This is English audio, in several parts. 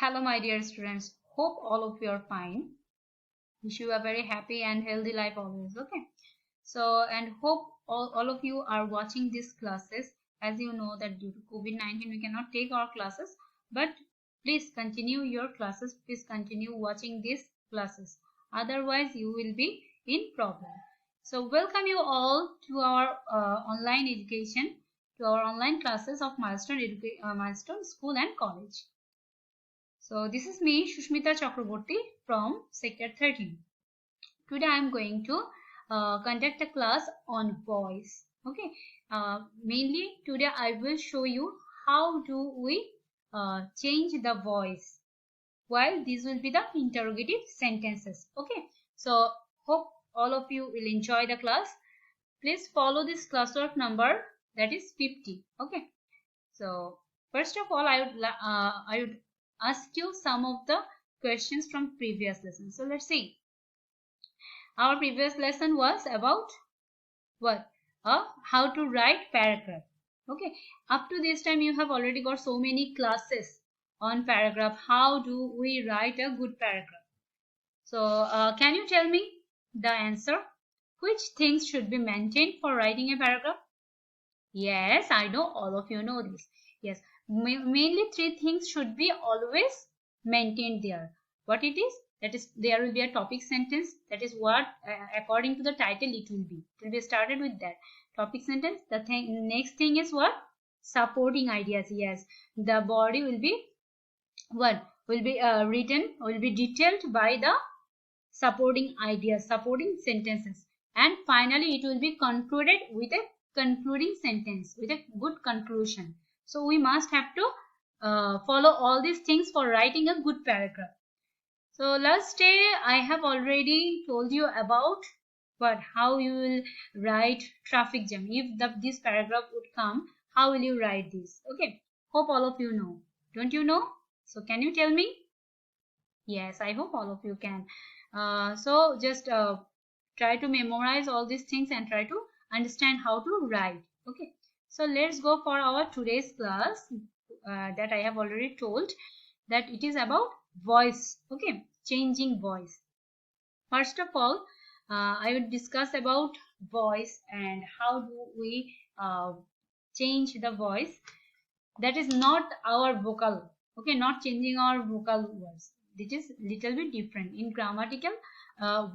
Hello, my dear students. Hope all of you are fine. Wish you a very happy and healthy life always. Okay. So, and hope all of you are watching these classes. As you know that due to COVID-19, we cannot take our classes. But please continue your classes. Please continue watching these classes. Otherwise, you will be in problem. So, welcome you all to our online education, to our online classes of Milestone School and College. So this is me, SUSHMITA Chakraborty from Sector 13. Today I am going to conduct a class on voice. Okay. Mainly today I will show you how do we change the voice. While these will be the interrogative sentences. Okay. So hope all of you will enjoy the class. Please follow this classwork number, that is 50. Okay. So first of all, I would ask you some of the questions from previous lessons. So let's see. Our previous lesson was about what? How to write paragraph. Okay. Up to this time, you have already got so many classes on paragraph. How do we write a good paragraph? So can you tell me the answer? Which things should be maintained for writing a paragraph? Yes, I know all of you know this. Yes, mainly three things should be always maintained there. What it is? That is, there will be a topic sentence. That is what, according to the title, it will be. It will be started with that topic sentence. The next thing is what? Supporting ideas. Yes, the body will be what? Will be written, will be detailed by the supporting ideas, supporting sentences. And finally, it will be concluded with a concluding sentence, with a good conclusion. So we must have to follow all these things for writing a good paragraph. So last day I have already told you about how you will write traffic jam. If this paragraph would come, how will you write this? Okay, hope all of you know. Don't you know? So can you tell me? Yes, I hope all of you can. So just try to memorize all these things and try to understand how to write. Okay, so let's go for our today's class that I have already told that it is about voice. Okay, changing voice. First of all, I would discuss about voice and how do we change the voice. That is not our vocal. Okay, not changing our vocal words. It is little bit different in grammatical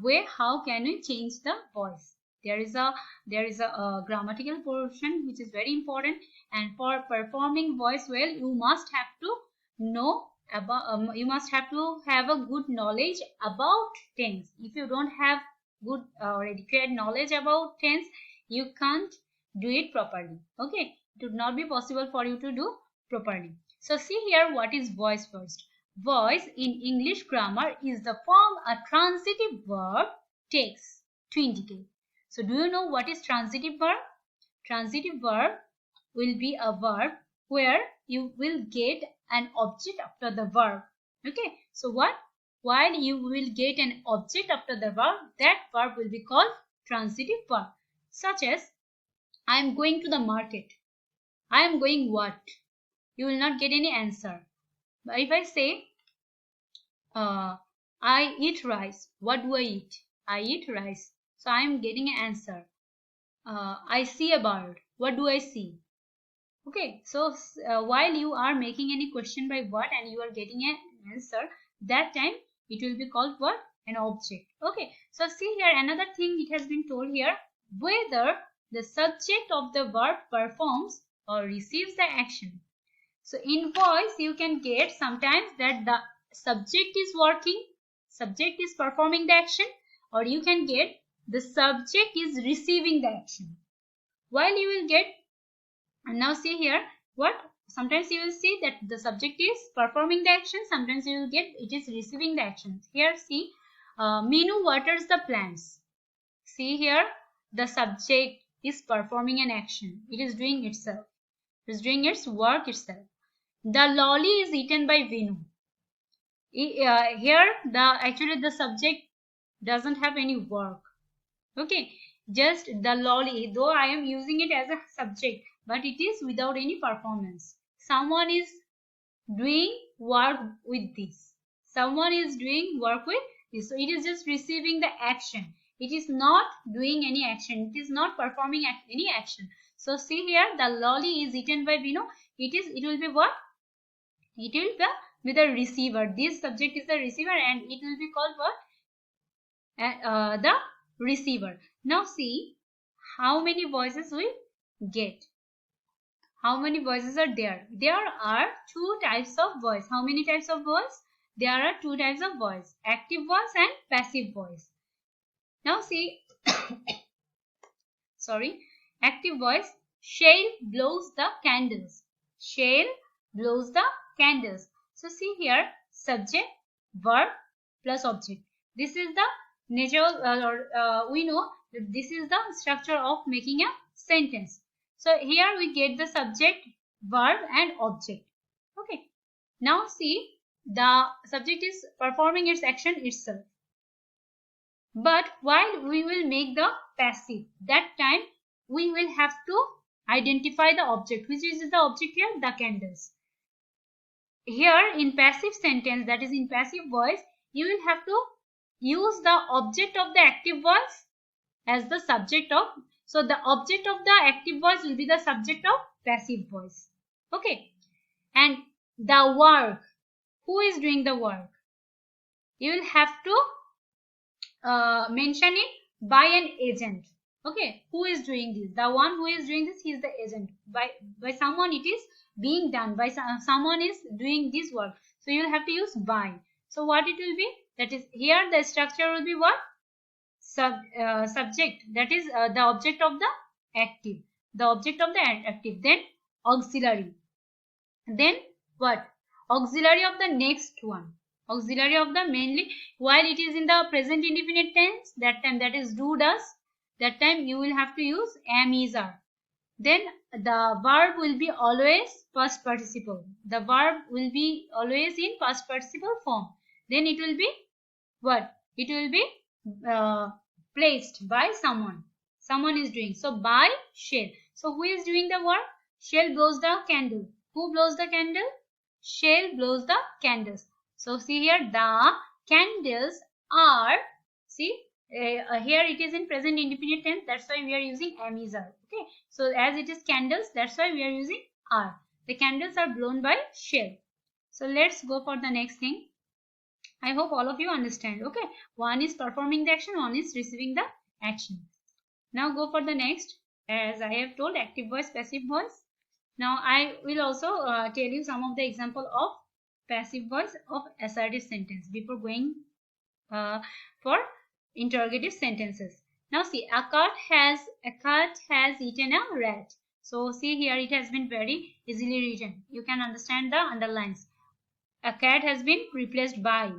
way. How can we change the voice? There is a grammatical portion which is very important, and for performing voice well, you must have to know about you must have to have a good knowledge about tense. If you don't have good or adequate knowledge about tense, you can't do it properly. Okay, it would not be possible for you to do properly. So see here, what is voice first? Voice in English grammar is the form a transitive verb takes to indicate. So do you know what is transitive verb? Transitive verb will be a verb where you will get an object after the verb. Okay, so what? While you will get an object after the verb, that verb will be called transitive verb. Such as, I am going to the market. I am going what? You will not get any answer. But if I say, I eat rice. What do I eat? I eat rice. So I am getting an answer. I see a bird. What do I see? Okay, so while you are making any question by what and you are getting an answer, that time it will be called what? An object. Okay, so see here, another thing it has been told here, whether the subject of the verb performs or receives the action. So in voice, you can get sometimes that the subject is working, subject is performing the action, or you can get the subject is receiving the action. While you will get, and now see here, what? Sometimes you will see that the subject is performing the action, sometimes you will get it is receiving the action. Here see, Minu waters the plants. See here, the subject is performing an action. It is doing itself. It is doing its work itself. The lolly is eaten by Vinu. Here, actually the subject doesn't have any work. Okay, just the lolly, though I am using it as a subject, but it is without any performance. Someone is doing work with this. Someone is doing work with this. So it is just receiving the action. It is not doing any action. It is not performing any action. So see here, the lolly is eaten by Bino. It will be what? It will be the receiver. This subject is the receiver and it will be called what? The receiver. Now see how many voices we get. How many voices are there? There are two types of voice. How many types of voice? There are two types of voice. Active voice and passive voice. Now see, sorry, active voice. Shale blows the candles. Shale blows the candles. So see here, subject, verb plus object. This is the natural, we know that this is the structure of making a sentence. So here we get the subject, verb and object. Okay. Now see, the subject is performing its action itself. But while we will make the passive, that time we will have to identify the object. Which is the object here? The candles. Here in passive sentence, that is in passive voice, you will have to use the object of the active voice as the subject of. So the object of the active voice will be the subject of passive voice. Okay. And the work. Who is doing the work? You will have to mention it by an agent. Okay. Who is doing this? The one who is doing this, he is the agent. By someone it is being done. By someone is doing this work. So you will have to use by. So what it will be? That is here the structure will be what? Subject, that is the object of the active, the object of the active, then auxiliary, then what? Auxiliary of the next one, auxiliary of the mainly while it is in the present indefinite tense, that time that is do, does, that time you will have to use am, is, are. Then the verb will be always past participle, the verb will be always in past participle form. Then it will be what? It will be placed by someone. Someone is doing. So by Shale. So who is doing the work? Shale blows the candle. Who blows the candle? Shale blows the candles. So see here, the candles are, see here it is in present indefinite tense. That's why we are using am, is, are. Okay. So as it is candles, that's why we are using are. The candles are blown by Shale. So let's go for the next thing. I hope all of you understand. Okay. One is performing the action, one is receiving the action. Now go for the next. As I have told, active voice, passive voice. Now I will also tell you some of the example of passive voice of assertive sentence before going for interrogative sentences. Now see, a cat has eaten a rat. So see here, it has been very easily written. You can understand the underlines. A cat has been replaced by.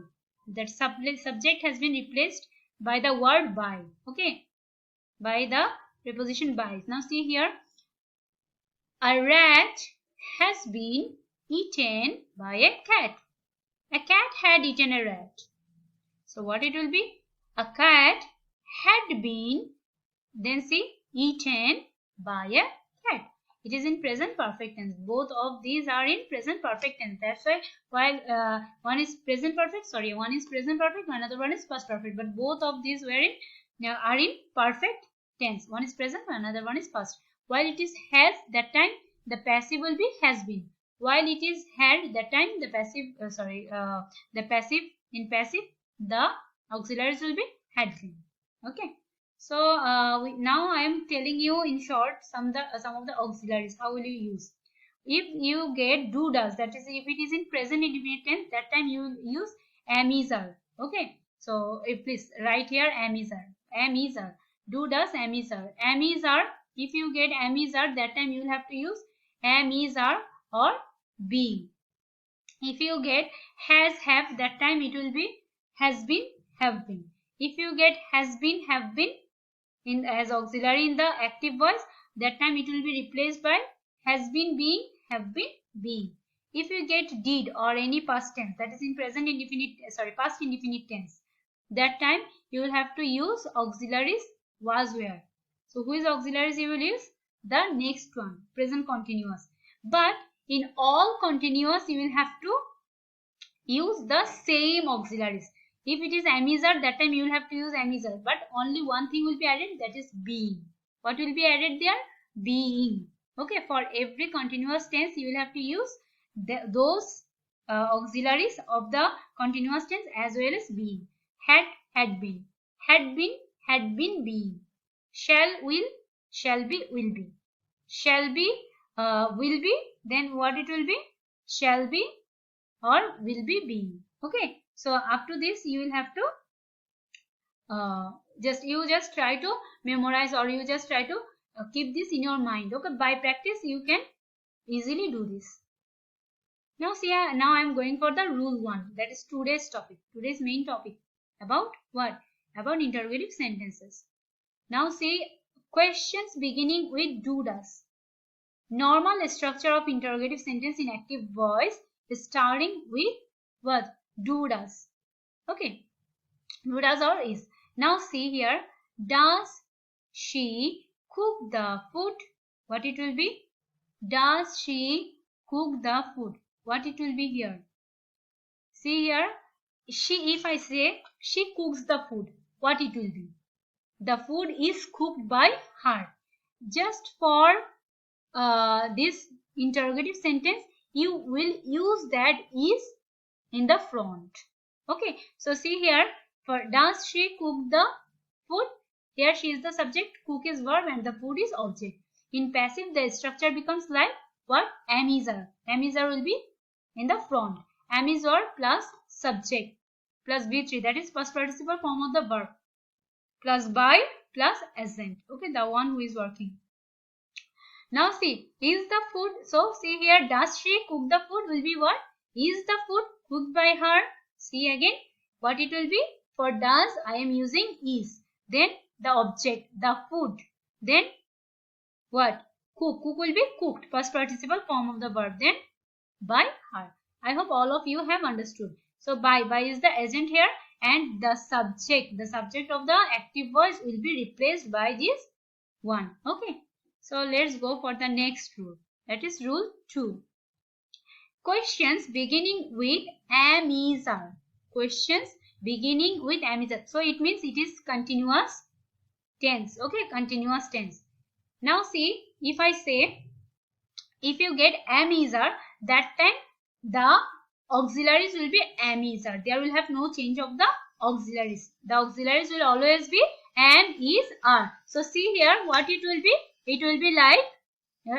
That subject has been replaced by the word by. Okay. By the preposition by. Now see here. A rat has been eaten by a cat. A cat had eaten a rat. So what it will be? A cat had been, then see, eaten by a cat. It is in present perfect tense. Both of these are in present perfect tense. That's why while one is present perfect, another one is past perfect. But both of these are in perfect tense. One is present, another one is past. While it is has, that time the passive will be has been. While it is had, that time the passive in passive the auxiliaries will be had been. Okay. So now I am telling you in short some of the auxiliaries. How will you use? If you get do, does, that is if it is in present indefinite tense, that time you will use am, is, are. Okay. So please write here am, is, are. Am, is, are. Do, does, am, is, are. Am, is, are. If you get am, is, are, that time you will have to use am, is, are or being. If you get has, have, that time it will be has been, have been. If you get has been, have been as auxiliary in the active voice, that time it will be replaced by has been, being, have been, being. If you get did or any past tense, that is in past indefinite tense, that time you will have to use auxiliaries was, where. So who is auxiliaries you will use? The next one, present continuous. But In all continuous, you will have to use the same auxiliaries. If it is am is are, that time you will have to use am is are, but only one thing will be added, that is being. What will be added there? Being. Okay, for every continuous tense you will have to use those auxiliaries of the continuous tense as well as being. Had been, had been being. Shall, will, shall be, will be. Shall be, will be, then what it will be? Shall be or will be being. Okay, so up to this you will have to just try to memorize, or you just try to keep this in your mind. Okay, by practice you can easily do this. Now see, now I am going for the rule 1, that is today's topic, today's main topic, about what? About interrogative sentences. Now see, questions beginning with do, does. Normal structure of interrogative sentence in active voice starting with what? Do, does. Okay, do, does or is. Now see here, does she cook the food? What it will be? Does she cook the food? What it will be here? See here, she, if I say she cooks the food, what it will be? The food is cooked by her. Just for this interrogative sentence, you will use that is in the front. Okay, so see here, for does she cook the food, here she is the subject, cook is verb, and the food is object. In passive, the structure becomes like what? Am is are. Am is are will be in the front. Am is are plus subject plus V3, that is past participle form of the verb, plus by plus agent. Okay, the one who is working. Now see, is the food, so see here, does she cook the food will be what? Is the food cooked by her? See again, what it will be? For does, I am using is. Then the object, the food. Then what? Cook. Cook will be cooked, past participle form of the verb. Then by her. I hope all of you have understood. So by is the agent here, and the subject of the active voice will be replaced by this one. Okay. So let's go for the next rule. That is rule 2. Questions beginning with am, is, are. Questions beginning with am, is, are. So it means it is continuous tense. Okay, continuous tense. Now see, if I say, if you get am, is, are, that time the auxiliaries will be am, is, are. There will have no change of the auxiliaries. The auxiliaries will always be am, is, are. So see here, what it will be? It will be like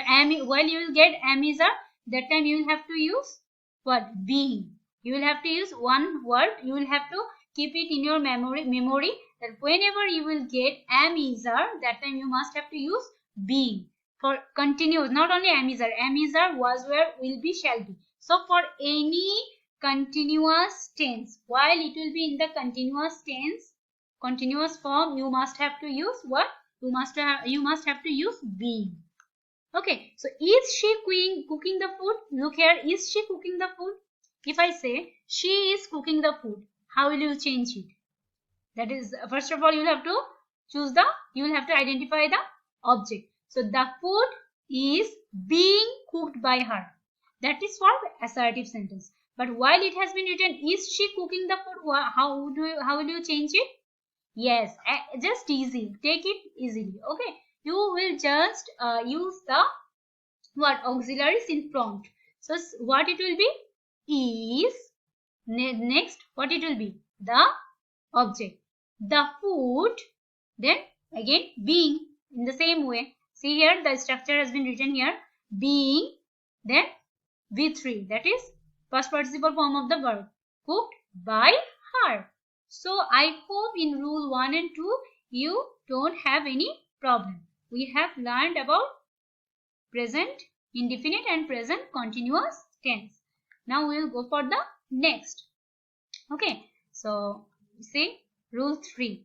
am, while you will get am, is, are, that time you will have to use what? Being. You will have to use one word. You will have to keep it in your memory that whenever you will get am, is, are, that time you must have to use being. For continuous, not only am, is, are, was, were, will be, shall be. So for any continuous tense, while it will be in the continuous tense, continuous form, you must have to use what? You must have to use being. Okay, so is she cooking the food? Look here, is she cooking the food? If I say she is cooking the food, how will you change it? That is, first of all, you will have to identify the object. So the food is being cooked by her. That is for assertive sentence. But while it has been written, is she cooking the food? How will you change it? Yes, just easy. Take it easily. Okay, you will just use the what? Auxiliaries in front. So what it will be? Is. Next, what it will be? The object. The food. Then again being, in the same way. See here, the structure has been written here. Being. Then V3. That is past participle form of the verb. Cooked by her. So I hope in rule 1 and 2 you don't have any problem. We have learned about present indefinite and present continuous tense. Now we will go for the next. Okay, so see rule 3.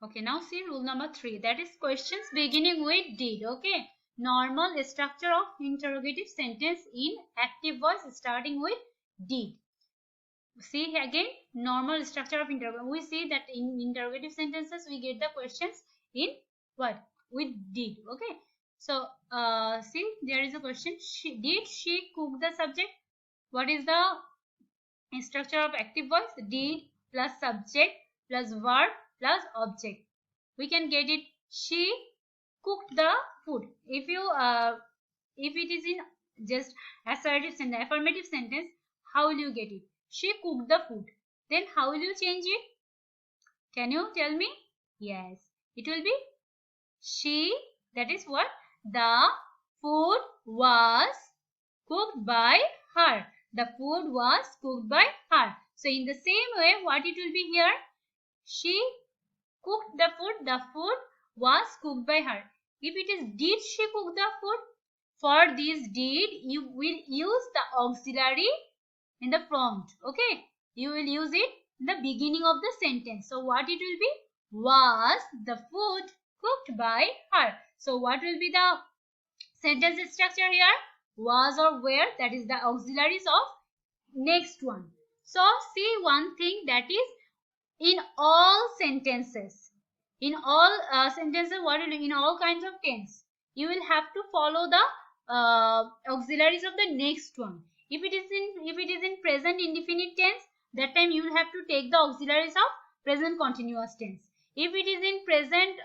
Okay, now see rule number 3, that is questions beginning with did. Okay, normal structure of interrogative sentence in active voice starting with did. See again, normal structure of interrogative. We see that in interrogative sentences we get the questions in what? With did. Okay, So see, there is a question. Did she cook the subject? What is the structure of active voice? Did plus subject plus verb plus object. We can get it. She cooked the food. If it is in just affirmative sentence, how will you get it? She cooked the food. Then how will you change it? Can you tell me? Yes, it will be she. That is what? The food was cooked by her. The food was cooked by her. So in the same way, what it will be here? She cooked the food. The food was cooked by her. If it is did she cook the food? For this did, you will use the auxiliary in the prompt. Okay. You will use it in the beginning of the sentence. So what it will be? Was the food cooked by her. So what will be the sentence structure here? Was or were, that is the auxiliaries of next one. So see one thing, that is in all sentences, in all sentences, what will in all kinds of tense, you will have to follow the auxiliaries of the next one. If it is in present indefinite tense, that time you will have to take the auxiliaries of present continuous tense. If it is in present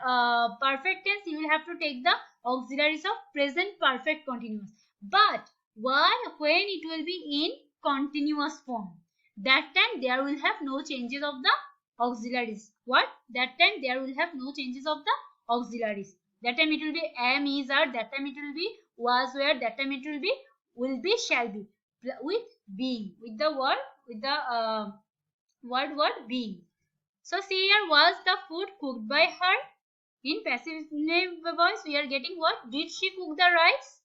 perfect tense, you will have to take the auxiliaries of present perfect continuous. But when it will be in continuous form, that time there will have no changes of the auxiliaries. What? That time there will have no changes of the auxiliaries. That time it will be am, is, are. That time it will be was, were. That time it will be, shall be, with being, with the word being. So see here, was the food cooked by her? In passive voice, we are getting what? Did she cook the rice?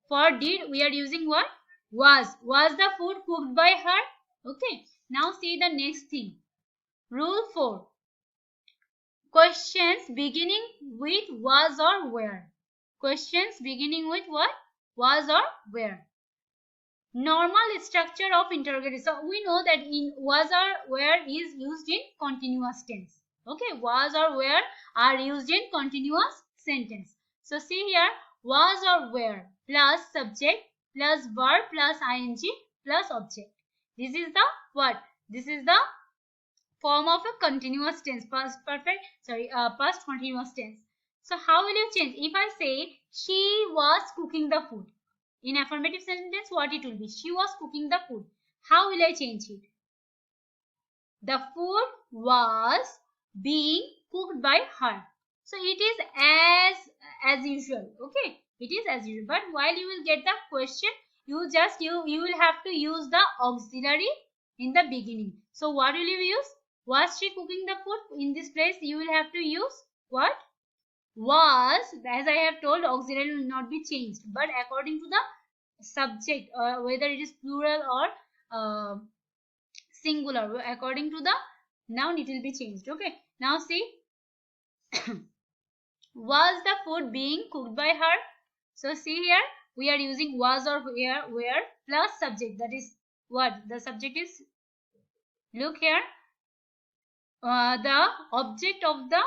For did, we are using what? Was. Was the food cooked by her? Okay. Now see the next thing. Rule 4. Questions beginning with was or were. Questions beginning with what? Was or were. Normal structure of interrogative. So we know that in was or were is used in continuous tense. Okay, was or were are used in continuous sentence. So see here, was or were plus subject plus verb plus ing plus object. This is the what? This is the form of a continuous tense, past continuous tense. So how will you change? If I say she was cooking the food, in affirmative sentence, what it will be? She was cooking the food. How will I change it? The food was being cooked by her. So it is as usual. Okay, it is as usual. But while you will get the question, you will have to use the auxiliary in the beginning. So what will you use? Was she cooking the food? In this place, you will have to use what? Was. As I have told, auxiliary will not be changed, but according to the subject, whether it is plural or singular, according to the noun, it will be changed. Okay. Now see, was the food being cooked by her? So see here, we are using was or where plus subject. That is what? The subject is, look here, the object of the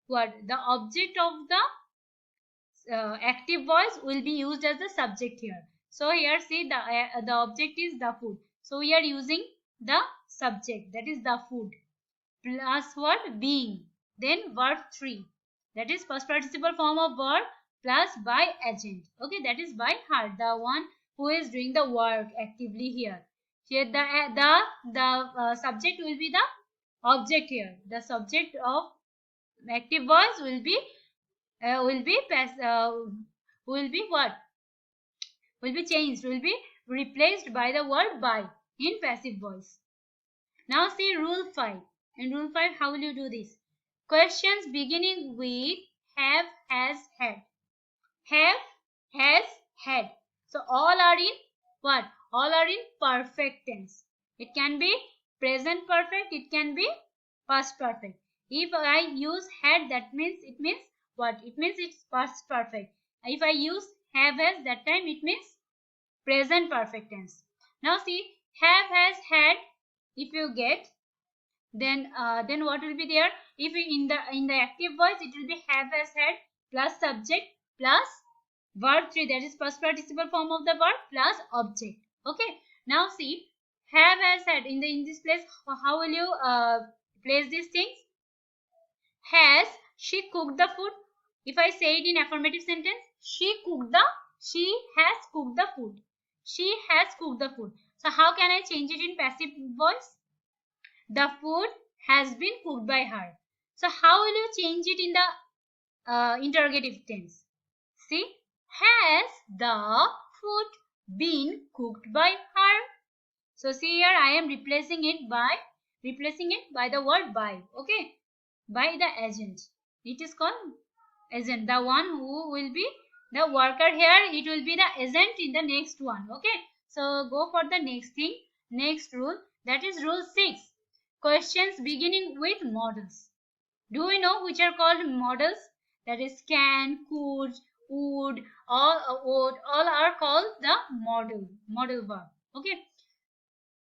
what? The object of the active voice will be used as the subject here. So here see, the object is the food. So we are using the subject, that is the food, plus what? Being. Then verb 3, that is past participle form of verb, plus by agent. Okay, that is by her, the one who is doing the work actively here. Here the subject will be the object here. The subject of active voice will be what? Will be changed, will be replaced by the word by in passive voice. Now see rule 5. In rule 5, how will you do this? Questions beginning with have, has, had. Have, has, had. So all are in what? All are in perfect tense. It can be present perfect, it can be past perfect. If I use had, that means it means what? It means it's past perfect. If I use have, has, that time it means present perfect tense. Now see, have, has, had, if you get, then what will be there? If in the active voice, it will be have, has, had plus subject plus verb 3, that is past participle form of the verb, plus object. Okay, now see, have has had in this place. How will you place these things? Has she cooked the food? If I say it in affirmative sentence, she has cooked the food. She has cooked the food. So how can I change it in passive voice? The food has been cooked by her. So how will you change it in the interrogative tense? See, has the food been cooked by her? So see here, I am replacing it by the word by. Okay, by the agent. It is called agent. The one who will be the worker here, it will be the agent in the next one. Okay, so go for the next thing, next rule, that is rule 6. Questions beginning with modals. Do we know which are called modals? That is can, could, would, all are called the modal verb. Okay,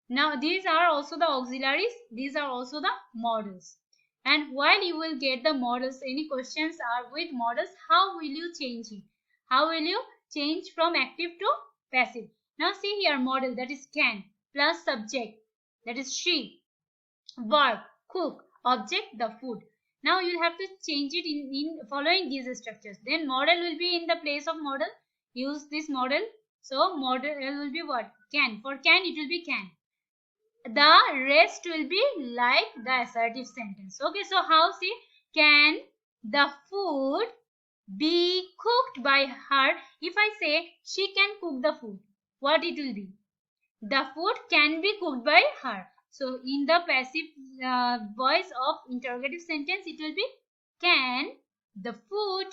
now these are also the auxiliaries, these are also the modals. And while you will get the modals, any questions are with modals, how will you change it? How will you change from active to passive? Now see here, modal, that is can, plus subject, that is she, verb, cook, object, the food. Now you will have to change it in following these structures. Then modal will be in the place of modal. Use this modal. So modal will be what? Can. For can, it will be can. The rest will be like the assertive sentence. Okay, so how? See, can the food be cooked by her? If I say she can cook the food, what it will be? The food can be cooked by her. So in the passive voice of interrogative sentence, it will be can the food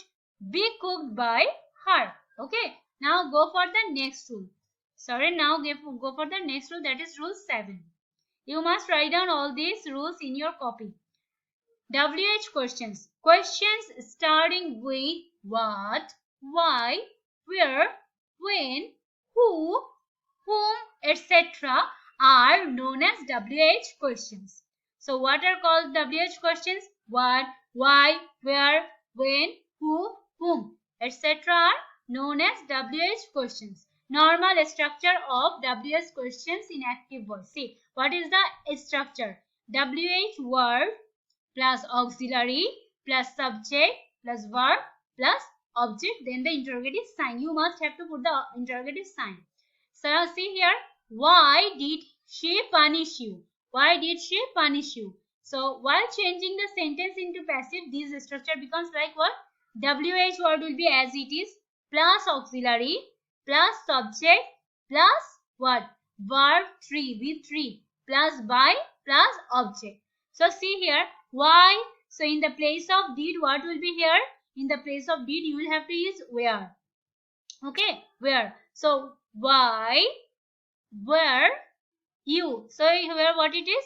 be cooked by her? Okay, now go for the next rule. Now go for the next rule, that is rule 7. You must write down all these rules in your copy. WH questions. Questions starting with what, why, where, when, who, whom, etc. are known as WH questions. So what are called WH questions? What, why, where, when, who, whom, etc. are known as WH questions. Normal structure of WH questions in active voice. See, what is the structure? WH word plus auxiliary plus subject plus verb plus object, then the interrogative sign. You must have to put the interrogative sign. So see here, why did she punish you? Why did she punish you? So while changing the sentence into passive, this structure becomes like what? WH word will be as it is, plus auxiliary plus subject plus what? Verb 3 with 3 plus by plus object. So see here, why? So in the place of did, what will be here? In the place of did, you will have to use where. Okay, where. So why, where, you. So here what it is?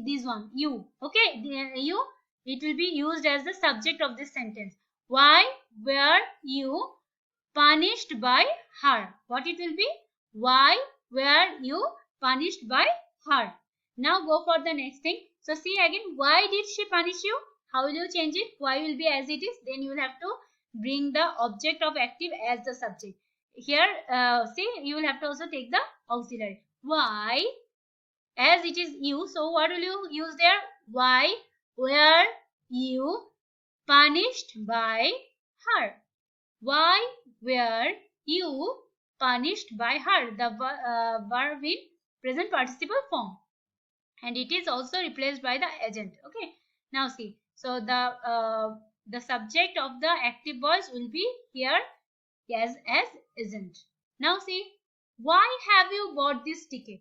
This one, you. Okay, you, it will be used as the subject of this sentence. Why were you punished by her? What it will be? Why were you punished by her? Now go for the next thing. So see again, why did she punish you? How will you change it? Why will be as it is. Then you will have to bring the object of active as the subject. Here, see, you will have to also take the auxiliary. Why, as it is you. So what will you use there? Why were you punished by her? Why were you punished by her? The verb in present participle form, and it is also replaced by the agent. Okay, now see, so the subject of the active voice will be here as isn't. Now see, why have you bought this ticket?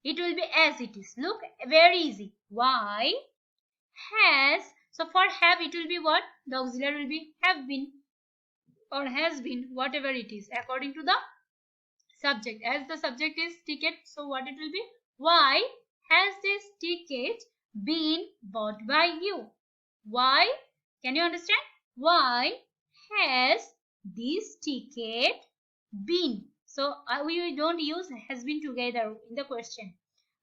It will be as it is. Look, very easy. Why has, so for have it will be what? The auxiliary will be have been or has been, whatever it is, according to the subject. As the subject is ticket, so what it will be? Why has this ticket been bought by you? Why? Can you understand? Why has this ticket been? So we don't use has been together in the question.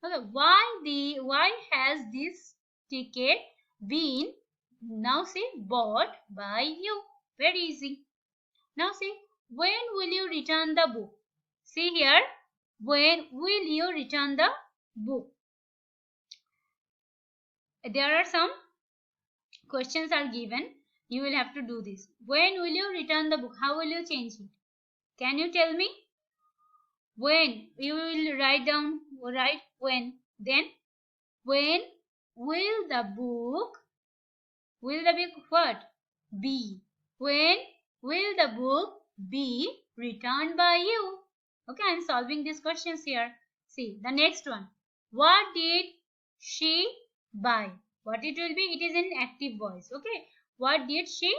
Okay, why has this ticket been, now say, bought by you? Very easy. Now see, when will you return the book? See here, when will you return the book? There are some questions are given. You will have to do this. When will you return the book? How will you change it? Can you tell me? When? You will write down, write when. Then, when will the book what? Be. When will the book be returned by you? Okay, I am solving these questions here. See, the next one. What did she buy? What it will be? It is in active voice. Okay. What did she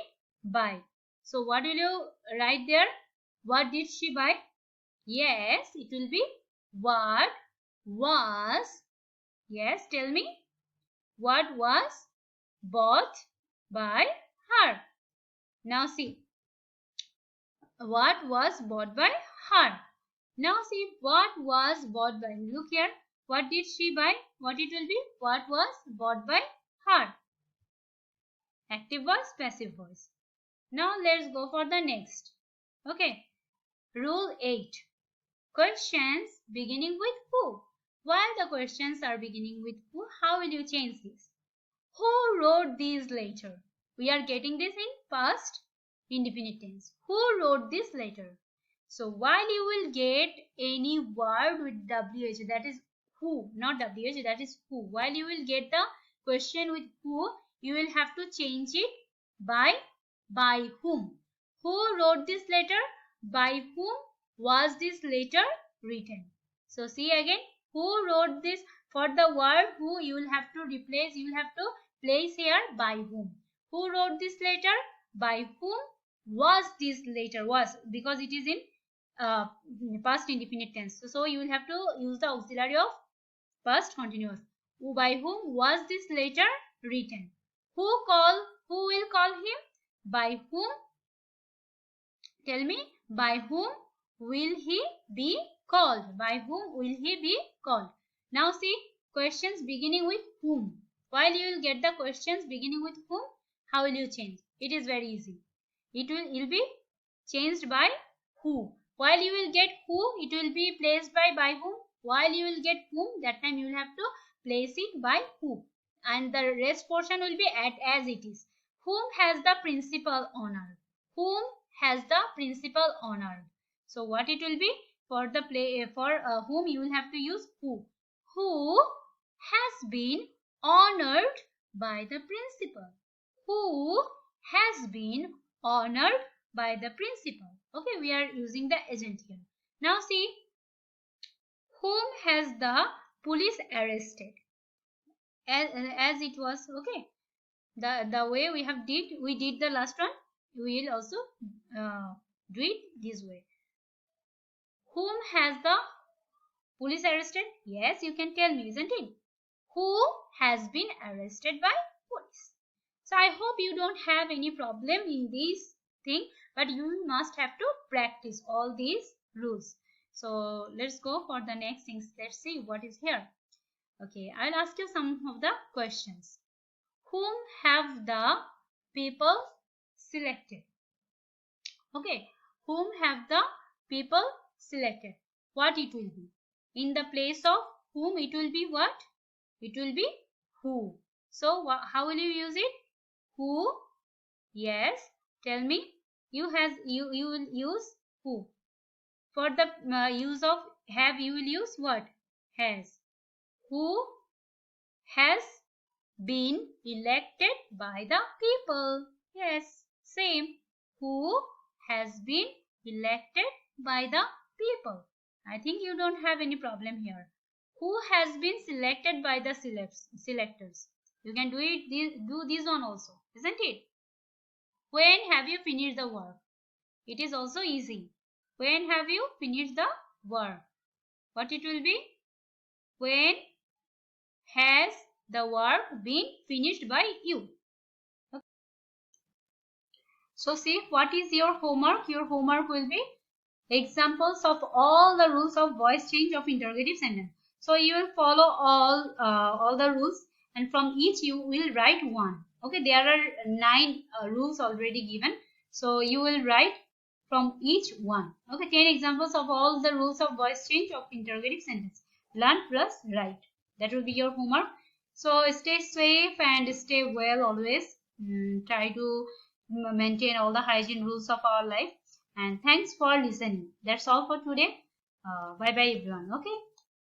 buy? So, what will you write there? What did she buy? Yes, it will be what was, yes, tell me, what was bought by her. Now see, what was bought by her. Now see, what was bought by, look here, what did she buy? What it will be? What was bought by her. Active voice, passive voice. Now let's go for the next. Okay, Rule 8. Questions beginning with who. While the questions are beginning with who, how will you change this? Who wrote these letter? We are getting this in past indefinite tense. Who wrote this letter? So while you will get any word with WH, that is who, not WH, that is who. While you will get the question with who, you will have to change it by whom. Who wrote this letter? By whom was this letter written? So see again, who wrote this? For the word who, you will have to replace, you will have to place here by whom. Who wrote this letter? By whom was this letter? Was, because it is in past indefinite tense. So you will have to use the auxiliary of past continuous. By whom was this letter written? Who will call him? By whom? Tell me, by whom will he be called? By whom will he be called? Now see, questions beginning with whom. While you will get the questions beginning with whom, how will you change? It is very easy. It will be changed by who. While you will get who, it will be placed by whom. While you will get whom, that time you will have to place it by who. And the rest portion will be as it is. Whom has the principal honor? Whom has the principal honor? So what it will be? For the whom you will have to use who. Who has been honored by the principal? Who has been honored by the principal? Okay, we are using the agent here. Now see, whom has the police arrested? As it was, okay, the way we did the last one, we will also do it this way. Whom has the police arrested? Yes, you can tell me, isn't it? Who has been arrested by police? So I hope you don't have any problem in this thing, but you must have to practice all these rules. So let's go for the next things. Let's see what is here. Okay, I'll ask you some of the questions. Whom have the people selected? Okay, whom have the people selected? What it will be? In the place of whom, it will be what? It will be who. So how will you use it? Who? Yes. Tell me. You will use who. For the use of have, you will use what? Has. Who has been elected by the people? Yes. Same. Who has been elected by the people? I think you don't have any problem here. Who has been selected by the selectors? You can do this one also, isn't it? When have you finished the work? It is also easy. When have you finished the work? What it will be? When has the work been finished by you? Okay. So see, what is your homework? Your homework will be examples of all the rules of voice change of interrogative sentence. So you will follow all the rules, and from each you will write one. Okay, there are 9 rules already given. So you will write from each one. Okay, 10 examples of all the rules of voice change of interrogative sentence. Learn plus write. That will be your homework. So stay safe and stay well always. Try to maintain all the hygiene rules of our life. And thanks for listening. That's all for today. Bye bye everyone. Okay.